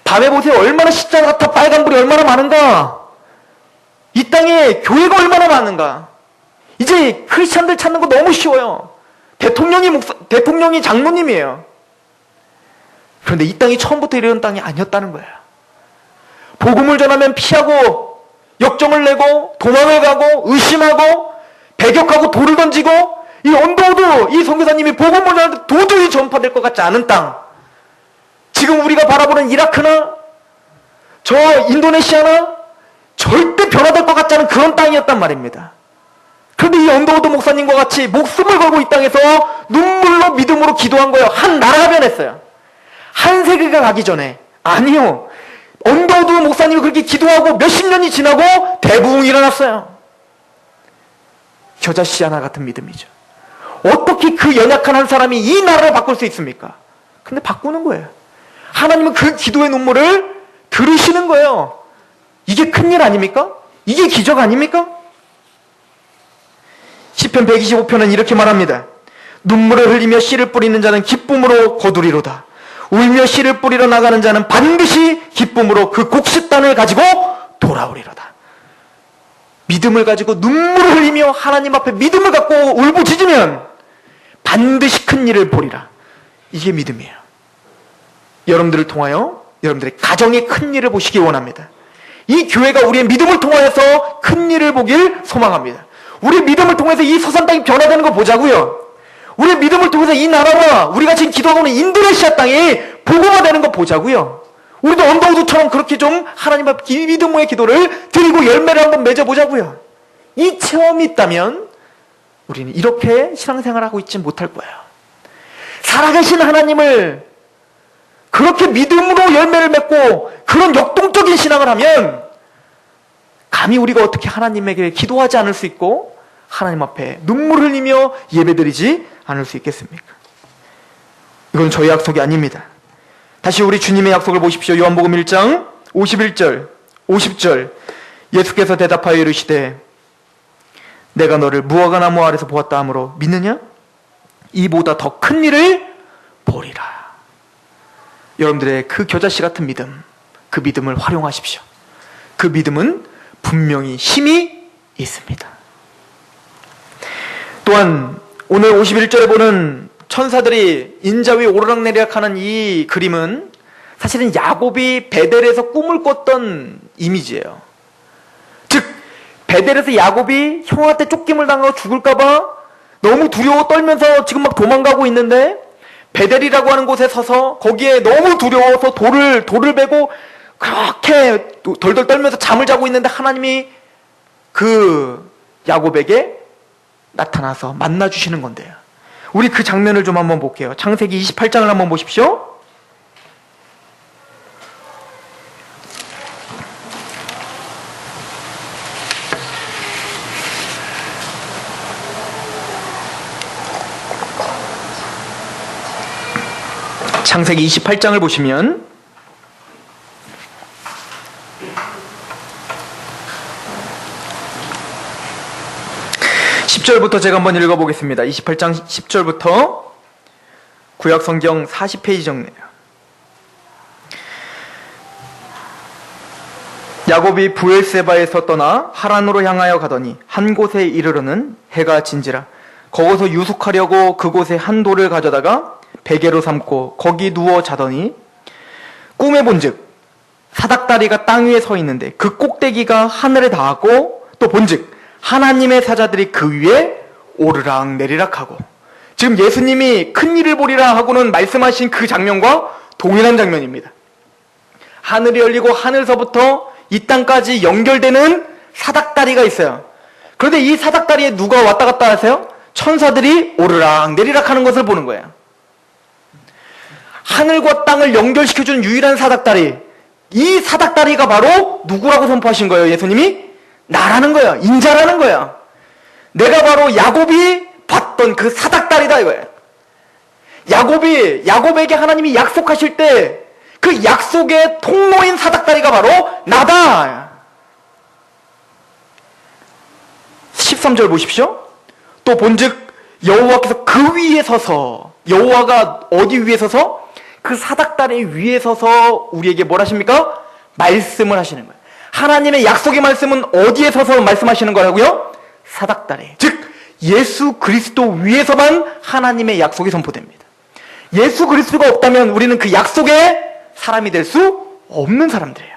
밤에 보세요. 얼마나 십자가에다 빨간불이 얼마나 많은가. 이 땅에 교회가 얼마나 많은가. 이제 크리스찬들 찾는 거 너무 쉬워요. 대통령이 장로님이에요. 그런데 이 땅이 처음부터 이런 땅이 아니었다는 거예요. 복음을 전하면 피하고 역정을 내고 도망을 가고 의심하고 배격하고 돌을 던지고 이 언더우드 이 선교사님이 복음을 전하는데 도저히 전파될 것 같지 않은 땅. 지금 우리가 바라보는 이라크나 저 인도네시아나 절대 변화될 것 같지 않은 그런 땅이었단 말입니다. 그런데 이 언더우드 목사님과 같이 목숨을 걸고 이 땅에서 눈물로 믿음으로 기도한 거예요. 한 나라가 변했어요. 한 세계가 가기 전에. 아니요. 언더우드 목사님이 그렇게 기도하고 몇십 년이 지나고 대부흥이 일어났어요. 겨자씨 하나 같은 믿음이죠. 어떻게 그 연약한 한 사람이 이 나라를 바꿀 수 있습니까? 근데 바꾸는 거예요. 하나님은 그 기도의 눈물을 들으시는 거예요. 이게 큰일 아닙니까? 이게 기적 아닙니까? 시편 125편은 이렇게 말합니다. 눈물을 흘리며 씨를 뿌리는 자는 기쁨으로 거두리로다. 울며 씨를 뿌리러 나가는 자는 반드시 기쁨으로 그 곡식단을 가지고 돌아오리로다. 믿음을 가지고 눈물을 흘리며 하나님 앞에 믿음을 갖고 울부짖으면 반드시 큰 일을 보리라. 이게 믿음이에요. 여러분들을 통하여 여러분들의 가정에 큰 일을 보시기 원합니다. 이 교회가 우리의 믿음을 통하여서 큰 일을 보길 소망합니다. 우리의 믿음을 통해서 이 서산 땅이 변화되는 거 보자고요. 우리의 믿음을 통해서 이 나라와 우리가 지금 기도하고 있는 인도네시아 땅이 복음화되는 거 보자고요. 우리도 언더우드처럼 그렇게 좀 하나님 앞에 믿음의 기도를 드리고 열매를 한번 맺어보자고요. 이 체험이 있다면 우리는 이렇게 신앙생활을 하고 있지 못할 거예요. 살아계신 하나님을 그렇게 믿음으로 열매를 맺고 그런 역동적인 신앙을 하면 감히 우리가 어떻게 하나님에게 기도하지 않을 수 있고 하나님 앞에 눈물 흘리며 예배드리지 않을 수 있겠습니까? 이건 저의 약속이 아닙니다. 다시 우리 주님의 약속을 보십시오. 요한복음 1장 51절 50절 예수께서 대답하여 이르시되 내가 너를 무화과 나무 아래서 보았다 하므로 믿느냐? 이보다 더 큰 일을 보리라. 여러분들의 그 겨자씨 같은 믿음, 그 믿음을 활용하십시오. 그 믿음은 분명히 힘이 있습니다. 또한 오늘 51절에 보는 천사들이 인자 위에 오르락내리락 하는 이 그림은 사실은 야곱이 베델에서 꿈을 꿨던 이미지예요. 즉 베델에서 야곱이 형한테 쫓김을 당하고 죽을까봐 너무 두려워 떨면서 지금 막 도망가고 있는데 베델이라고 하는 곳에 서서 거기에 너무 두려워서 돌을 베고 그렇게 덜덜 떨면서 잠을 자고 있는데 하나님이 그 야곱에게 나타나서 만나주시는 건데요. 우리 그 장면을 좀 한번 볼게요. 창세기 28장을 한번 보십시오. 창세기 28장을 보시면 10절부터 제가 한번 읽어보겠습니다. 28장 10절부터 구약성경 40페이지 정리예요. 야곱이 부엘세바에서 떠나 하란으로 향하여 가더니 한 곳에 이르러는 해가 진지라. 거기서 유숙하려고 그곳에 한 돌을 가져다가 베개로 삼고 거기 누워 자더니 꿈에 본즉 사닥다리가 땅 위에 서 있는데 그 꼭대기가 하늘에 닿았고 또 본즉 하나님의 사자들이 그 위에 오르락 내리락 하고, 지금 예수님이 큰 일을 보리라 하고는 말씀하신 그 장면과 동일한 장면입니다. 하늘이 열리고 하늘서부터 이 땅까지 연결되는 사닥다리가 있어요. 그런데 이 사닥다리에 누가 왔다 갔다 하세요? 천사들이 오르락 내리락 하는 것을 보는 거예요. 하늘과 땅을 연결시켜준 유일한 사닥다리, 이 사닥다리가 바로 누구라고 선포하신 거예요? 예수님이? 나라는 거예요. 인자라는 거예요. 내가 바로 야곱이 봤던 그 사닥다리다 이거예요. 야곱에게 하나님이 약속하실 때 그 약속의 통로인 사닥다리가 바로 나다. 13절 보십시오. 또 본즉 여호와께서 그 위에 서서, 여호와가 어디 위에 서서? 그 사닥다리 위에 서서 우리에게 뭘 하십니까? 말씀을 하시는 거예요. 하나님의 약속의 말씀은 어디에 서서 말씀하시는 거라고요? 사닥다리. 즉 예수 그리스도 위에서만 하나님의 약속이 선포됩니다. 예수 그리스도가 없다면 우리는 그 약속의 사람이 될 수 없는 사람들이에요.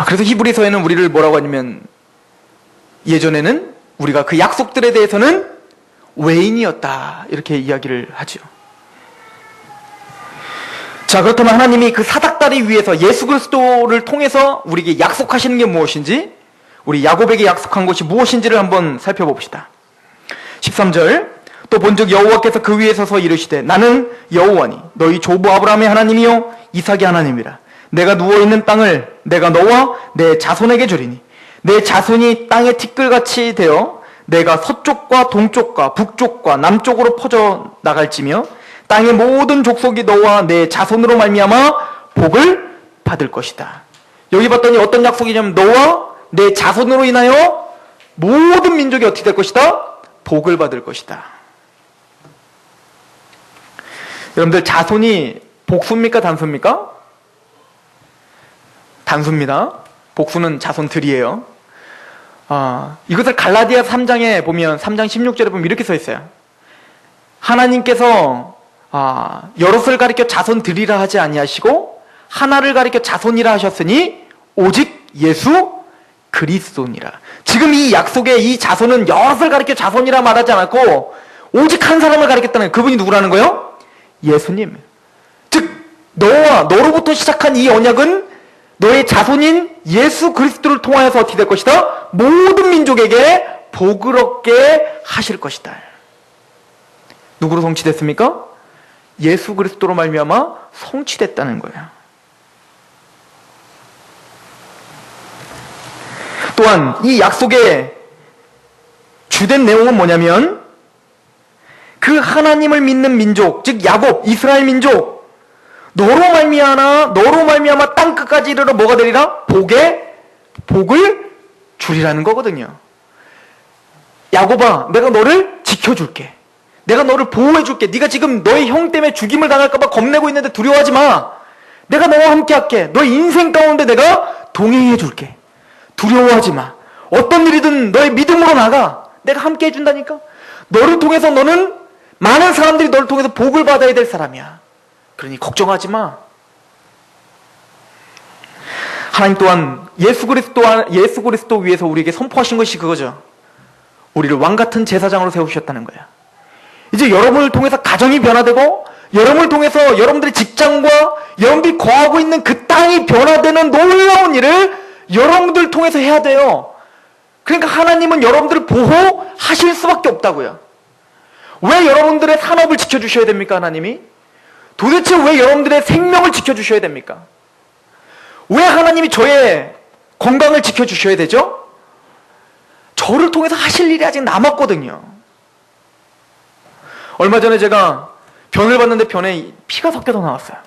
그래서 히브리서에는 우리를 뭐라고 하냐면, 예전에는 우리가 그 약속들에 대해서는 외인이었다 이렇게 이야기를 하죠. 자, 그렇다면 하나님이 그 사닥다리 위에서 예수 그리스도를 통해서 우리에게 약속하시는 게 무엇인지, 우리 야곱에게 약속한 것이 무엇인지를 한번 살펴봅시다. 13절 또 본즉 여호와께서 그 위에 서서 이르시되 나는 여호와니 너희 조부 아브라함의 하나님이요 이삭의 하나님이라. 내가 누워있는 땅을 내가 너와 내 자손에게 주리니 내 자손이 땅의 티끌같이 되어 내가 서쪽과 동쪽과 북쪽과 남쪽으로 퍼져 나갈지며 땅의 모든 족속이 너와 내 자손으로 말미암아 복을 받을 것이다. 여기 봤더니 어떤 약속이냐면 너와 내 자손으로 인하여 모든 민족이 어떻게 될 것이다? 복을 받을 것이다. 여러분들 자손이 복수입니까? 단수입니까? 단수입니다. 복수는 자손들이에요. 이것을 갈라디아 3장에 보면 3장 16절에 보면 이렇게 써 있어요. 하나님께서 여럿을 가리켜 자손들이라 하지 아니하시고 하나를 가리켜 자손이라 하셨으니 오직 예수 그리스도니라. 지금 이 약속의 이 자손은 여럿을 가리켜 자손이라 말하지 않았고 오직 한 사람을 가리켰다는, 그분이 누구라는 거예요? 예수님. 즉 너로부터 시작한 이 언약은 너의 자손인 예수 그리스도를 통하여서 어떻게 될 것이다? 모든 민족에게 복을 얻게 하실 것이다. 누구로 성취됐습니까? 예수 그리스도로 말미암아 성취됐다는 거예요. 또한 이 약속의 주된 내용은 뭐냐면 그 하나님을 믿는 민족, 즉 야곱, 이스라엘 민족, 너로 말미암아 땅 끝까지 이르러 뭐가 되리라? 복을 주리라는 거거든요. 야곱아, 내가 너를 지켜줄게. 내가 너를 보호해줄게. 네가 지금 너의 형 때문에 죽임을 당할까 봐 겁내고 있는데 두려워하지 마. 내가 너와 함께 할게. 너의 인생 가운데 내가 동행해줄게. 두려워하지 마. 어떤 일이든 너의 믿음으로 나가. 내가 함께 해준다니까. 너를 통해서 너는 많은 사람들이 너를 통해서 복을 받아야 될 사람이야. 그러니 걱정하지 마. 하나님 또한 예수 그리스도 위해서 우리에게 선포하신 것이 그거죠. 우리를 왕같은 제사장으로 세우셨다는 거야. 이제 여러분을 통해서 가정이 변화되고 여러분을 통해서 여러분들의 직장과 여러분들이 거하고 있는 그 땅이 변화되는 놀라운 일을 여러분들 통해서 해야 돼요. 그러니까 하나님은 여러분들을 보호하실 수밖에 없다고요. 왜 여러분들의 산업을 지켜주셔야 됩니까, 하나님이? 도대체 왜 여러분들의 생명을 지켜주셔야 됩니까? 왜 하나님이 저의 건강을 지켜주셔야 되죠? 저를 통해서 하실 일이 아직 남았거든요. 얼마 전에 제가 변을 봤는데 변에 피가 섞여서 나왔어요.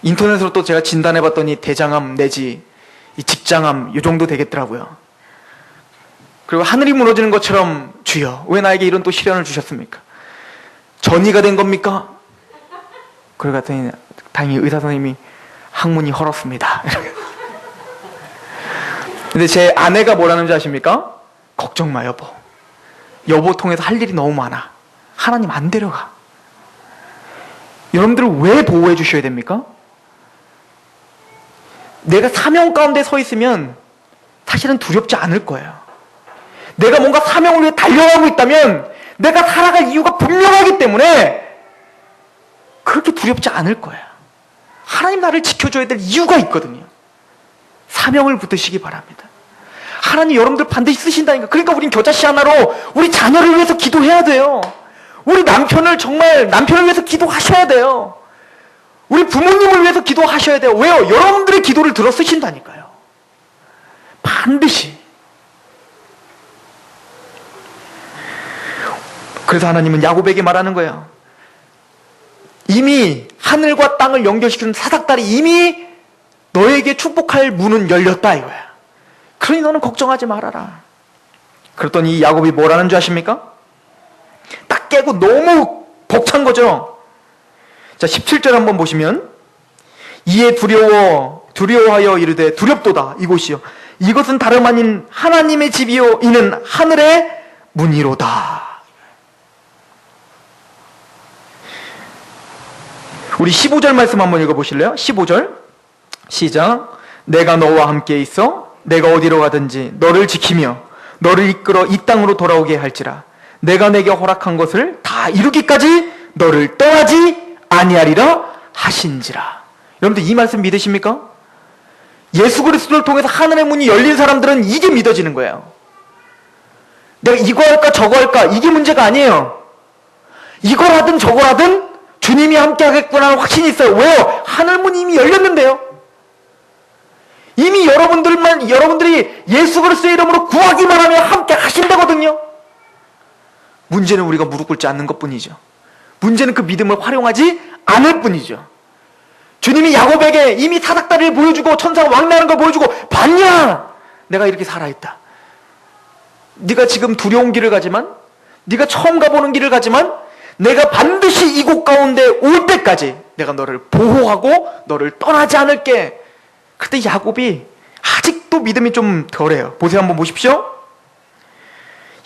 인터넷으로 또 제가 진단해봤더니 대장암 내지 이 직장암 이 정도 되겠더라고요. 그리고 하늘이 무너지는 것처럼 주여 왜 나에게 이런 또 시련을 주셨습니까? 전이가 된 겁니까? 그러고 다행히 의사 선생님이 항문이 헐었습니다. 근데 제 아내가 뭐라는 줄 아십니까? 걱정 마 여보. 여보 통해서 할 일이 너무 많아. 하나님 안 데려가. 여러분들을 왜 보호해 주셔야 됩니까? 내가 사명 가운데 서 있으면 사실은 두렵지 않을 거예요. 내가 뭔가 사명을 위해 달려가고 있다면 내가 살아갈 이유가 분명하기 때문에 그렇게 두렵지 않을 거예요. 하나님 나를 지켜줘야 될 이유가 있거든요. 사명을 붙드시기 바랍니다. 하나님 여러분들 반드시 쓰신다니까. 그러니까 우린 겨자씨 하나로 우리 자녀를 위해서 기도해야 돼요. 우리 남편을 위해서 기도하셔야 돼요. 우리 부모님을 위해서 기도하셔야 돼요. 왜요? 여러분들의 기도를 들어 쓰신다니까요. 반드시. 그래서 하나님은 야곱에게 말하는 거예요. 이미 하늘과 땅을 연결시키는 사닥다리 이미 너에게 축복할 문은 열렸다 이거야. 그러니 너는 걱정하지 말아라. 그랬더니 야곱이 뭐라는 줄 아십니까? 딱 깨고 너무 벅찬 거죠. 자, 17절 한번 보시면 이에 두려워하여 이르되 두렵도다 이곳이요 이것은 다름 아닌 하나님의 집이요 이는 하늘의 문이로다. 우리 15절 말씀 한번 읽어보실래요? 15절 시작. 내가 너와 함께 있어 내가 어디로 가든지 너를 지키며 너를 이끌어 이 땅으로 돌아오게 할지라. 내가 내게 허락한 것을 다 이루기까지 너를 떠나지 아니하리라 하신지라. 여러분들 이 말씀 믿으십니까? 예수 그리스도를 통해서 하늘의 문이 열린 사람들은 이게 믿어지는 거예요. 내가 이거 할까 저거 할까 이게 문제가 아니에요. 이걸 하든 저걸 하든 주님이 함께 하겠구나 확신이 있어요. 왜요? 하늘문이 이미 열렸는데요. 이미 여러분들이 예수 그리스도의 이름으로 구하기만 하면 함께 하신다거든요. 문제는 우리가 무릎 꿇지 않는 것뿐이죠. 문제는 그 믿음을 활용하지 않을 뿐이죠. 주님이 야곱에게 이미 사닥다리를 보여주고 천사가 왕래하는 걸 보여주고 봤냐? 내가 이렇게 살아있다. 네가 지금 두려운 길을 가지만 네가 처음 가보는 길을 가지만 내가 반드시 이곳 가운데 올 때까지 내가 너를 보호하고 너를 떠나지 않을게. 그때 야곱이 아직도 믿음이 좀 덜해요. 보세요. 한번 보십시오.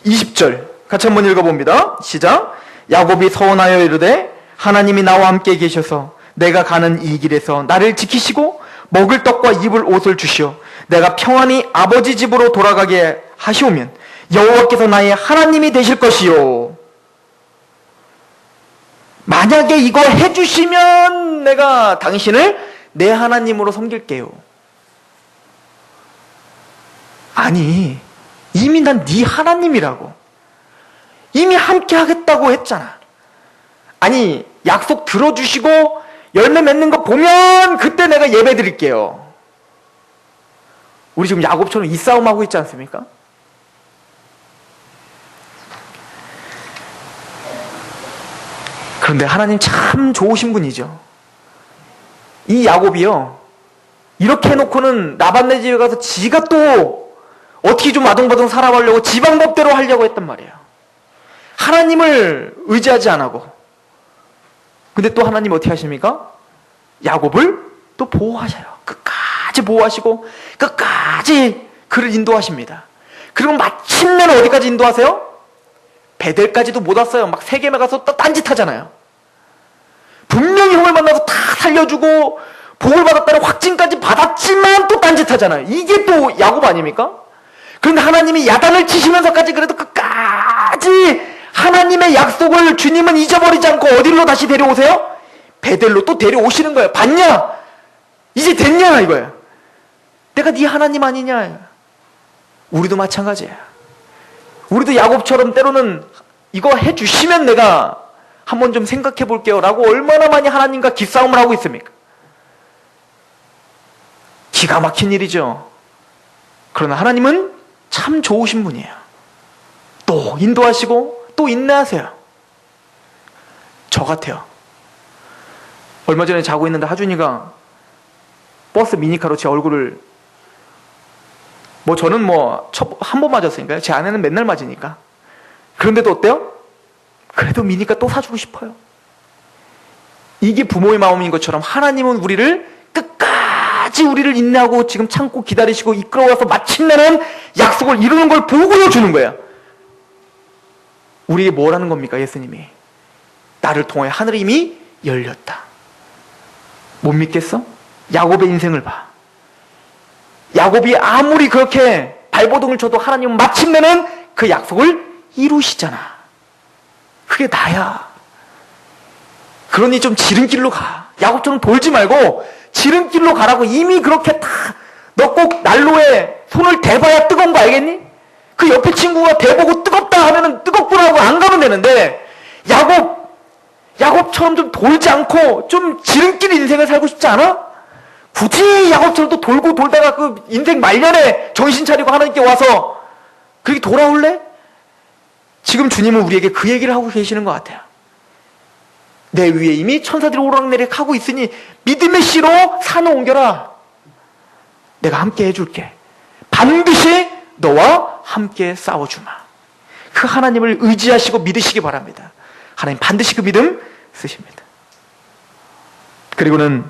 20절 같이 한번 읽어봅니다. 시작. 야곱이 서원하여 이르되 하나님이 나와 함께 계셔서 내가 가는 이 길에서 나를 지키시고 먹을 떡과 입을 옷을 주시오 내가 평안히 아버지 집으로 돌아가게 하시오면 여호와께서 나의 하나님이 되실 것이요 만약에 이걸 해주시면 내가 당신을 내 하나님으로 섬길게요. 아니, 이미 난 네 하나님이라고. 이미 함께 하겠다고 했잖아. 아니, 약속 들어주시고 열매 맺는 거 보면 그때 내가 예배 드릴게요. 우리 지금 야곱처럼 이 싸움하고 있지 않습니까? 그런데 하나님 참 좋으신 분이죠. 이 야곱이요, 이렇게 해놓고는 라반네 집에 가서 지가 또 어떻게 좀 아동바동 살아가려고 지 방법대로 하려고 했단 말이에요. 하나님을 의지하지 않고. 근데 또 하나님 어떻게 하십니까? 야곱을 또 보호하셔요. 끝까지 보호하시고 끝까지 그를 인도하십니다. 그리고 마침내는 어디까지 인도하세요? 베델까지도 못 왔어요. 막 세겜에 가서 또 딴짓하잖아요. 분명히 형을 만나서 다 살려주고 복을 받았다는 확증까지 받았지만 또 딴짓하잖아요. 이게 또 야곱 아닙니까? 그런데 하나님이 야단을 치시면서까지 그래도 끝까지 하나님의 약속을 주님은 잊어버리지 않고 어디로 다시 데려오세요? 베델로 또 데려오시는 거예요. 봤냐? 이제 됐냐? 이거예요. 내가 네 하나님 아니냐? 우리도 마찬가지예요. 우리도 야곱처럼 때로는 이거 해주시면 내가 한번 좀 생각해 볼게요 라고 얼마나 많이 하나님과 기싸움을 하고 있습니까? 기가 막힌 일이죠. 그러나 하나님은 참 좋으신 분이에요. 또 인도하시고 또 인내하세요. 저 같아요. 얼마 전에 자고 있는데 하준이가 버스 미니카로 제 얼굴을, 저는 한 번 맞았으니까요. 제 아내는 맨날 맞으니까. 그런데도 어때요? 그래도 미니카 또 사주고 싶어요. 이게 부모의 마음인 것처럼 하나님은 우리를 끝까지 우리를 인내하고 지금 참고 기다리시고 이끌어와서 마침내는 약속을 이루는 걸 보여주는 거예요. 우리에게 뭘 하는 겁니까? 예수님이 나를 통해 하늘이 이미 열렸다. 못 믿겠어? 야곱의 인생을 봐. 야곱이 아무리 그렇게 발버둥을 쳐도 하나님은 마침내는 그 약속을 이루시잖아. 그게 나야. 그러니 좀 지름길로 가. 야곱처럼 돌지 말고 지름길로 가라고. 이미 그렇게 다 너 꼭 난로에 손을 대봐야 뜨거운 거 알겠니? 그 옆에 친구가 대보고 뜨겁다 하면은 뜨겁구나 하고 안 가면 되는데, 야곱처럼 좀 돌지 않고 좀 지름길 인생을 살고 싶지 않아? 굳이 야곱처럼 또 돌고 돌다가 그 인생 말년에 정신 차리고 하나님께 와서 그렇게 돌아올래? 지금 주님은 우리에게 그 얘기를 하고 계시는 것 같아요. 내 위에 이미 천사들이 오락내락 하고 있으니 믿음의 씨로 산을 옮겨라. 내가 함께 해줄게. 반드시 너와 함께 싸워주마. 그 하나님을 의지하시고 믿으시기 바랍니다. 하나님 반드시 그 믿음 쓰십니다. 그리고는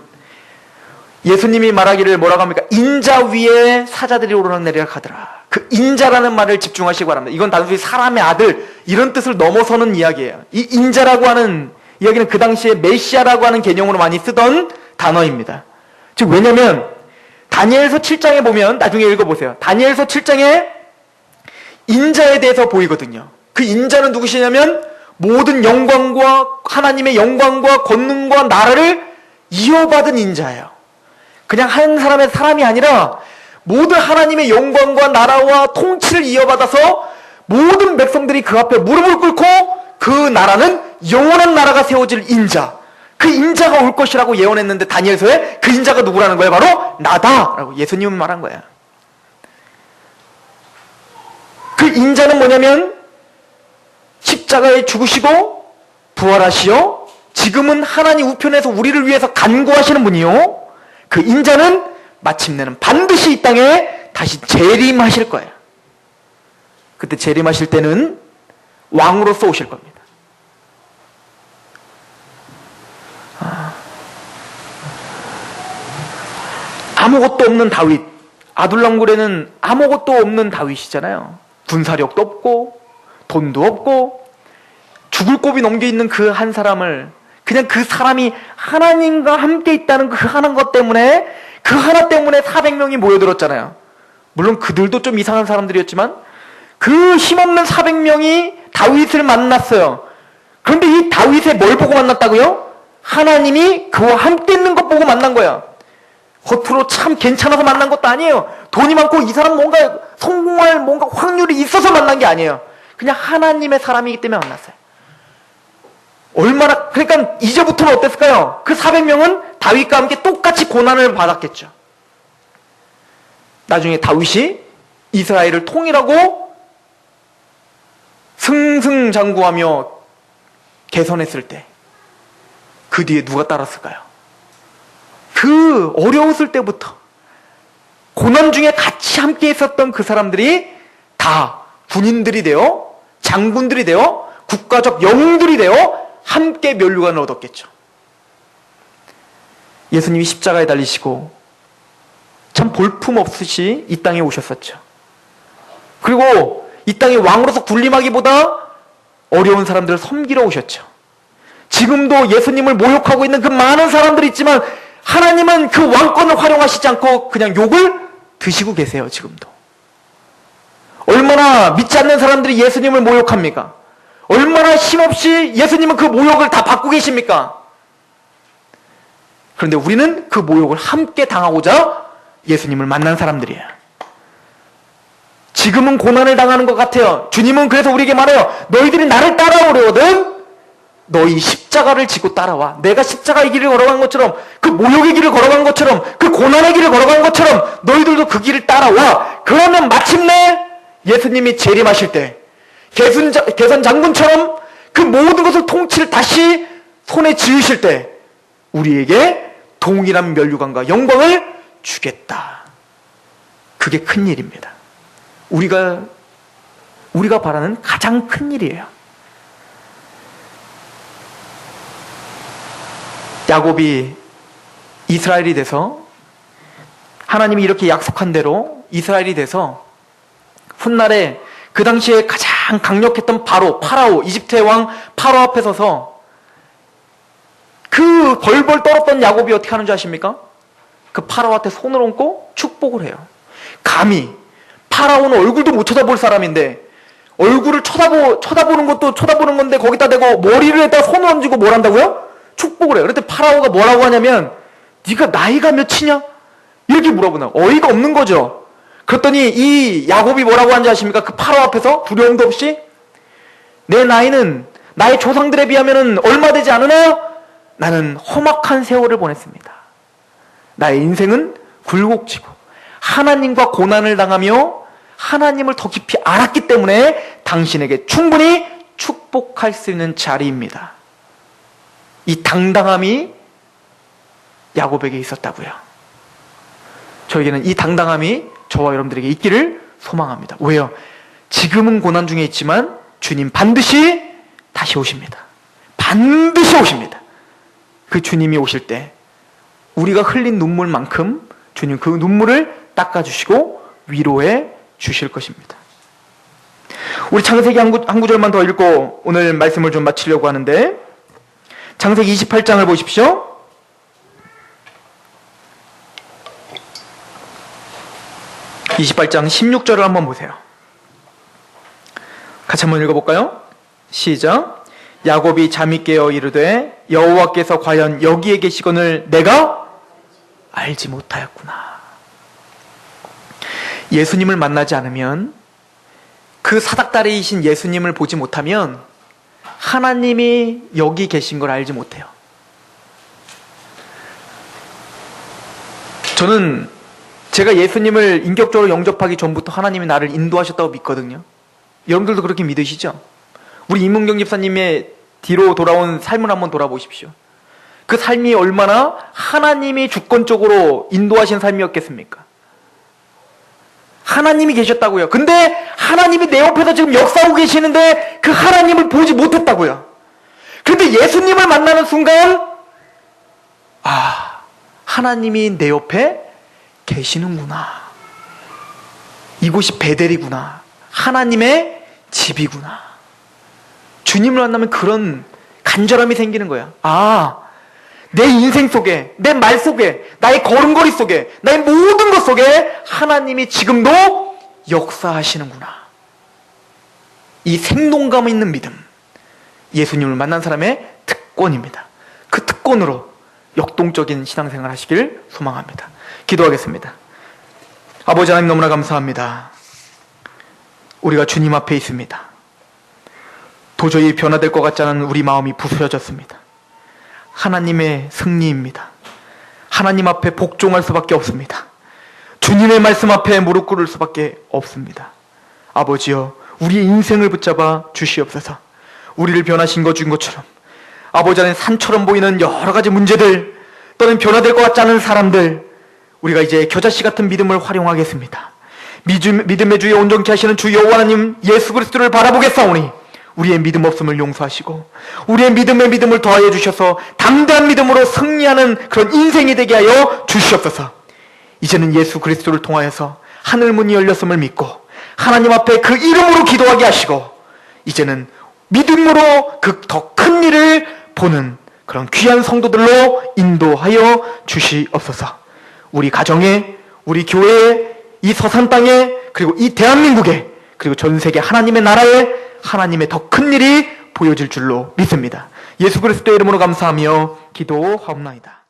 예수님이 말하기를 뭐라고 합니까? 인자 위에 사자들이 오르락내리락 하더라. 그 인자라는 말을 집중하시기 바랍니다. 이건 단순히 사람의 아들 이런 뜻을 넘어서는 이야기예요. 이 인자라고 하는 이야기는 그 당시에 메시아라고 하는 개념으로 많이 쓰던 단어입니다. 즉 왜냐면 다니엘서 7장에 보면, 나중에 읽어보세요. 다니엘서 7장에 인자에 대해서 보이거든요. 그 인자는 누구시냐면 모든 영광과 하나님의 영광과 권능과 나라를 이어받은 인자예요. 그냥 한 사람의 사람이 아니라 모든 하나님의 영광과 나라와 통치를 이어받아서 모든 백성들이 그 앞에 무릎을 꿇고 그 나라는 영원한 나라가 세워질 인자, 그 인자가 올 것이라고 예언했는데 다니엘서에 그 인자가 누구라는 거예요? 바로 나다라고 예수님은 말한 거예요. 그 인자는 뭐냐면 십자가에 죽으시고 부활하시어 지금은 하나님 우편에서 우리를 위해서 간구하시는 분이요, 그 인자는 마침내는 반드시 이 땅에 다시 재림하실 거예요. 그때 재림하실 때는 왕으로서 오실 겁니다. 아무것도 없는 다윗, 아둘람굴에는 아무것도 없는 다윗이잖아요. 군사력도 없고 돈도 없고 죽을 고비 넘겨있는 그 한 사람을, 그냥 그 사람이 하나님과 함께 있다는 그 하나 것 때문에, 그 하나 때문에 400명이 모여들었잖아요. 물론 그들도 좀 이상한 사람들이었지만 그 힘없는 400명이 다윗을 만났어요. 그런데 이 다윗의 뭘 보고 만났다고요? 하나님이 그와 함께 있는 것 보고 만난 거야. 겉으로 참 괜찮아서 만난 것도 아니에요. 돈이 많고 이 사람 뭔가 성공할 뭔가 확률이 있어서 만난 게 아니에요. 그냥 하나님의 사람이기 때문에 만났어요. 얼마나, 그러니까 이제부터는 어땠을까요? 그 400명은 다윗과 함께 똑같이 고난을 받았겠죠. 나중에 다윗이 이스라엘을 통일하고 승승장구하며 개선했을 때 그 뒤에 누가 따랐을까요? 그 어려웠을 때부터 고난 중에 같이 함께 있었던 그 사람들이 다 군인들이 되어 장군들이 되어 국가적 영웅들이 되어 함께 면류관을 얻었겠죠. 예수님이 십자가에 달리시고 참 볼품없이 이 땅에 오셨었죠. 그리고 이 땅에 왕으로서 군림하기보다 어려운 사람들을 섬기러 오셨죠. 지금도 예수님을 모욕하고 있는 그 많은 사람들이 있지만 하나님은 그 왕권을 활용하시지 않고 그냥 욕을 드시고 계세요. 지금도. 얼마나 믿지 않는 사람들이 예수님을 모욕합니까? 얼마나 힘없이 예수님은 그 모욕을 다 받고 계십니까? 그런데 우리는 그 모욕을 함께 당하고자 예수님을 만난 사람들이에요. 지금은 고난을 당하는 것 같아요. 주님은 그래서 우리에게 말해요. 너희들이 나를 따라오려거든 너희 십자가를 지고 따라와. 내가 십자가의 길을 걸어간 것처럼, 그 모욕의 길을 걸어간 것처럼, 그 고난의 길을 걸어간 것처럼 너희들도 그 길을 따라와. 그러면 마침내 예수님이 재림하실 때 개선 장군처럼 그 모든 것을 통치를 다시 손에 쥐으실 때 우리에게 동일한 면류관과 영광을 주겠다. 그게 큰 일입니다. 우리가 바라는 가장 큰 일이에요. 야곱이 이스라엘이 돼서 하나님이 이렇게 약속한 대로 이스라엘이 돼서 훗날에 그 당시에 가장 강력했던 파라오, 이집트의 왕 파라오 앞에 서서 그 벌벌 떨었던 야곱이 어떻게 하는 줄 아십니까? 그 파라오한테 손을 얹고 축복을 해요. 감히 파라오는 얼굴도 못 쳐다볼 사람인데 얼굴을 쳐다보는 것도 쳐다보는 건데 거기다 대고 머리를 에다 손을 얹고 뭘 한다고요? 축복을 해요. 그런데 파라오가 뭐라고 하냐면 네가 나이가 몇이냐? 이렇게 물어보나. 어이가 없는 거죠. 그랬더니 이 야곱이 뭐라고 하는지 아십니까? 그 파라오 앞에서 두려움도 없이 내 나이는 나의 조상들에 비하면 얼마 되지 않으나 나는 험악한 세월을 보냈습니다. 나의 인생은 굴곡지고 하나님과 고난을 당하며 하나님을 더 깊이 알았기 때문에 당신에게 충분히 축복할 수 있는 자리입니다. 이 당당함이 야곱에게 있었다고요. 저에게는 이 당당함이 저와 여러분들에게 있기를 소망합니다. 왜요? 지금은 고난 중에 있지만 주님 반드시 다시 오십니다. 반드시 오십니다. 그 주님이 오실 때 우리가 흘린 눈물만큼 주님 그 눈물을 닦아주시고 위로해 주실 것입니다. 우리 창세기 한 구절만 더 읽고 오늘 말씀을 좀 마치려고 하는데 창세기 28장을 보십시오. (28장) 16절을 한번 보세요. 같이 한번 읽어볼까요? 시작. 야곱이 잠이 깨어 이르되 여호와께서 과연 여기에 계시거늘 내가 알지 못하였구나. 예수님을 만나지 않으면, 그 사닥다리이신 예수님을 보지 못하면 하나님이 여기 계신 걸 알지 못해요. 저는 제가 예수님을 인격적으로 영접하기 전부터 하나님이 나를 인도하셨다고 믿거든요. 여러분들도 그렇게 믿으시죠? 우리 임은경 집사님의 뒤로 돌아온 삶을 한번 돌아보십시오. 그 삶이 얼마나 하나님이 주권적으로 인도하신 삶이었겠습니까? 하나님이 계셨다고요. 근데 하나님이 내 옆에서 지금 역사하고 계시는데 그 하나님을 보지 못했다고요. 그런데 예수님을 만나는 순간 하나님이 내 옆에 계시는구나. 이곳이 베델이구나. 하나님의 집이구나. 주님을 만나면 그런 간절함이 생기는 거야. 내 인생 속에, 내 말 속에, 나의 걸음걸이 속에, 나의 모든 것 속에 하나님이 지금도 역사하시는구나. 이 생동감 있는 믿음, 예수님을 만난 사람의 특권입니다. 그 특권으로 역동적인 신앙생활 하시길 소망합니다. 기도하겠습니다. 아버지 하나님 너무나 감사합니다. 우리가 주님 앞에 있습니다. 도저히 변화될 것 같지 않은 우리 마음이 부스러졌습니다. 하나님의 승리입니다. 하나님 앞에 복종할 수밖에 없습니다. 주님의 말씀 앞에 무릎 꿇을 수밖에 없습니다. 아버지여, 우리의 인생을 붙잡아 주시옵소서. 우리를 변하신 것 준 것처럼 아버지 안에 산처럼 보이는 여러 가지 문제들, 또는 변화될 것 같지 않은 사람들, 우리가 이제 겨자씨 같은 믿음을 활용하겠습니다. 믿음의 주에 온전케 하시는 주 여호와 하나님 예수 그리스도를 바라보겠사오니 우리의 믿음 없음을 용서하시고 우리의 믿음을 더하여 주셔서 담대한 믿음으로 승리하는 그런 인생이 되게 하여 주시옵소서. 이제는 예수 그리스도를 통하여서 하늘 문이 열렸음을 믿고 하나님 앞에 그 이름으로 기도하게 하시고 이제는 믿음으로 그 더 큰 일을 보는 그런 귀한 성도들로 인도하여 주시옵소서. 우리 가정에, 우리 교회에, 이 서산 땅에, 그리고 이 대한민국에, 그리고 전 세계 하나님의 나라에 하나님의 더 큰 일이 보여질 줄로 믿습니다. 예수 그리스도의 이름으로 감사하며 기도하옵나이다.